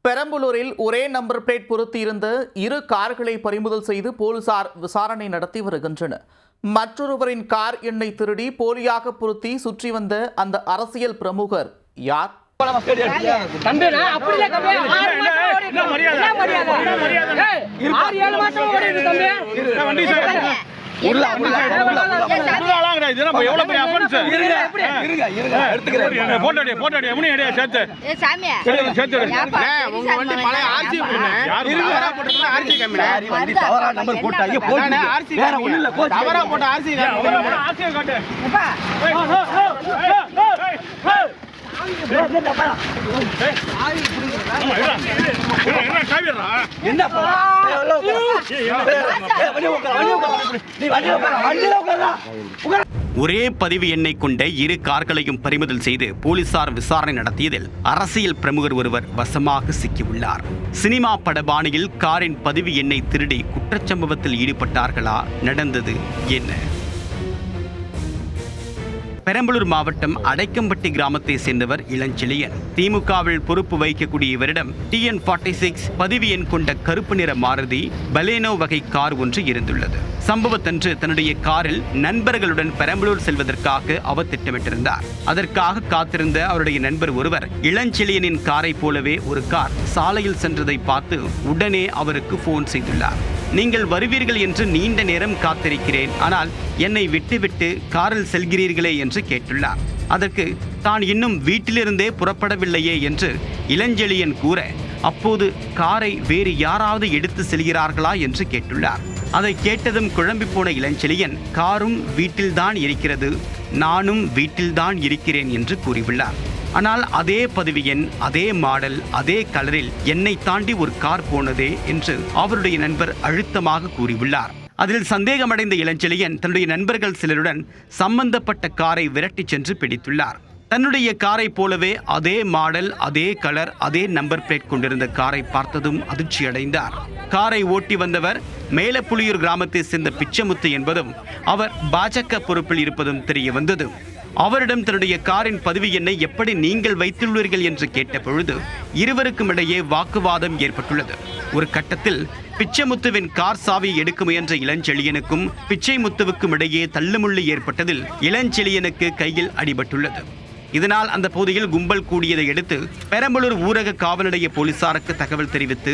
பெரம்பலூரில் ஒரே number plate பொருத்தியிருந்த 2 கார்களை பறிமுதல் செய்து போலீசார் விசாரணை நடத்தி வருகின்றனர். மற்றொருவரின் கார் எண்ணை திருடி போலியாக பொருத்தி சுற்றி வந்த அந்த அரசியல் பிரமுகர் யார்? ஒரே பதிவு எண்ணை கொண்ட 2 கார்களையும் பறிமுதல் செய்து போலீசார் விசாரணை நடத்தியதில் அரசியல் பிரமுகர் ஒருவர் வசமாக சிக்கியுள்ளார். சினிமா படபாணியில் காரின் பதிவு எண்ணை திருடி குற்றச்சம்பவத்தில் ஈடுபட்டார்களா? நடந்தது என்ன? பெரம்பலூர் மாவட்டம் அடைக்கம்பட்டி கிராமத்தை சேர்ந்தவர் இளஞ்செழியன். திமுகவில் பொறுப்பு வகிக்கக்கூடிய இவரிடம் TN46 பதிவு எண் கொண்ட கருப்பு நிற மாருதி பலேனோ வகை கார் ஒன்று இருந்துள்ளது. சம்பவத்தன்று தன்னுடைய காரில் நண்பர்களுடன் பெரம்பலூர் செல்வதற்காக அவர் திட்டமிட்டிருந்தார். அதற்காக காத்திருந்த அவருடைய நண்பர் ஒருவர் இளஞ்செழியனின் காரை போலவே ஒரு கார் சாலையில் சென்றதை பார்த்து உடனே அவருக்கு போன் செய்துள்ளார். நீங்கள் வருவீர்கள் என்று நீண்ட நேரம் காத்திருக்கிறேன், ஆனால் என்னை விட்டுவிட்டு காரில் செல்கிறீர்களே என்று கேட்டுள்ளார். அதற்கு தான் இன்னும் வீட்டிலிருந்தே புறப்படவில்லையே என்று இளஞ்செழியன் கூற, அப்போது காரை வேறு யாராவது எடுத்து செல்கிறார்களா என்று கேட்டுள்ளார். அதை கேட்டதும் குழம்பி போன இளஞ்செழியன், காரும் வீட்டில்தான் இருக்கிறது, நானும் வீட்டில்தான் இருக்கிறேன் என்று கூறியுள்ளார். ஆனால் அதே பதிவு எண், அதே மாடல், அதே கலரில் என்னை தாண்டி ஒரு கார் போனதே என்று அவருடைய நண்பர் அழுத்தமாக கூறியுள்ளார். அதில் சந்தேகமடைந்த இளஞ்செழியன் தன்னுடைய நண்பர்கள் சிலருடன் சம்பந்தப்பட்ட காரை விரட்டி சென்று பிடித்துள்ளார். தன்னுடைய காரை போலவே அதே மாடல், அதே கலர், அதே நம்பர் பிளேட் கொண்டிருந்த காரை பார்த்ததும் அதிர்ச்சியடைந்தார். காரை ஓட்டி வந்தவர் மேலப்புலியூர் கிராமத்தை சேர்ந்த பிச்சைமுத்து என்பதும் அவர் பாஜக பொறுப்பில் இருப்பதும் தெரிய வந்தது. அவரிடம் தன்னுடைய காரின் பதிவு எண்ணை எப்படி நீங்கள் வைத்துள்ளீர்கள் என்று கேட்ட பொழுது இருவருக்கும் இடையே வாக்குவாதம் ஏற்பட்டுள்ளது. ஒரு கட்டத்தில் பிச்சைமுத்துவின் கார் சாவியை எடுக்க முயன்ற இளஞ்செழியனுக்கும் பிச்சைமுத்துவுக்கும் இடையே தள்ளுமுள்ளு ஏற்பட்டதில் இளஞ்செழியனுக்கு கையில் அடிபட்டுள்ளது. இதனால் அந்த பகுதியில் கும்பல் கூடியதை அடுத்து பெரம்பலூர் ஊரக காவல் நிலைய போலீசாருக்கு தகவல் தெரிவித்து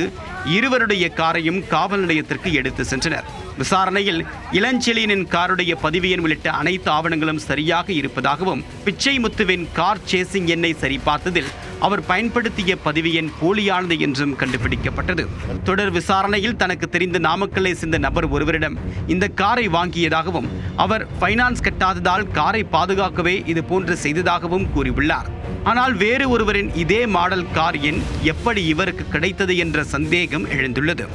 இருவருடைய காரையும் காவல் நிலையத்திற்கு எடுத்து சென்றனர். விசாரணையில் இளஞ்செழியனின் காருடைய பதிவு எண் உள்ளிட்ட அனைத்து ஆவணங்களும் சரியாக இருப்பதாகவும் பிச்சைமுத்துவின் கார் சேசிங் எண்ணை சரிபார்த்ததில் அவர் பயன்படுத்திய பதிவு எண் போலியானது என்றும் கண்டுபிடிக்கப்பட்டது. தொடர் விசாரணையில் தனக்கு தெரிந்த நாமக்கல்லை சேர்ந்த நபர் ஒருவரிடம் இந்த காரை வாங்கியதாகவும் அவர் ஃபைனான்ஸ் கட்டாததால் காரை பாதுகாக்கவே இது போன்று செய்ததாகவும் கூறியுள்ளார். ஆனால் வேறு ஒருவரின் இதே மாடல் கார் எண் எப்படி இவருக்கு கிடைத்தது என்ற சந்தேகம் எழுந்துள்ளது.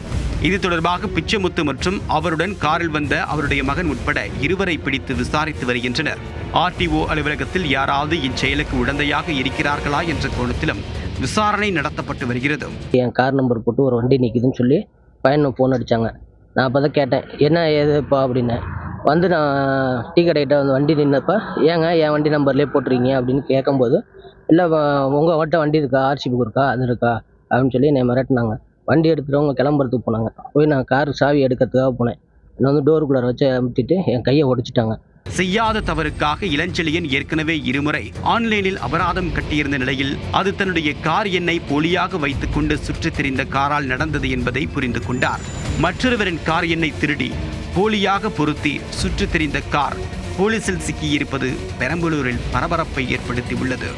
இது தொடர்பாக பிச்சைமுத்து மற்றும் அவருடன் காரில் வந்த அவருடைய மகன் உட்பட இருவரை பிடித்து விசாரித்து வருகின்றனர். RTO அலுவலகத்தில் யாராவது இச்செயலுக்கு உடந்தையாக இருக்கிறார்களா என்ற கோணத்திலும் விசாரணை நடத்தப்பட்டு வருகிறது. என் கார் நம்பர் போட்டு ஒரு வண்டி நிற்குதுன்னு சொல்லி பையனை ஃபோன் அடித்தாங்க. நான் அப்போ தான் கேட்டேன், என்ன ஏதுப்பா அப்படின்னு. வந்து நான் டீ கடைக்கிட்ட வந்து வண்டி நின்னப்போ, ஏங்க என் வண்டி நம்பர்லேயே போட்டுருக்கீங்க அப்படின்னு கேட்கும்போது, இல்லை உங்கள் கிட்ட வண்டி இருக்கா, RC புக் இருக்கா, அது இருக்கா அப்படின்னு சொல்லி என்னை மிரட்டினாங்க. வண்டி எடுத்துகிட்டு கிளம்புறதுக்கு போனாங்க. போய் நான் கார் சாவி எடுக்கிறதுக்காக போனேன். என்னை வந்து டோருக்குள்ளார வச்சு அமுத்திட்டு என் கையை உடைச்சிட்டாங்க. செய்யாத தவறுக்காக இளஞ்செழியன் ஏற்கனவே 2 முறை ஆன்லைனில் அபராதம் கட்டியிருந்த நிலையில் அது தன்னுடைய கார் எண்ணை போலியாக வைத்துக் கொண்டு சுற்றித் திரிந்த காரால் நடந்தது என்பதை புரிந்து கொண்டார். மற்றொருவரின் கார் எண்ணை திருடி போலியாக பொருத்தி சுற்றித் திரிந்த கார் போலீசில் சிக்கியிருப்பது பெரம்பலூரில் பரபரப்பை ஏற்படுத்தியுள்ளது.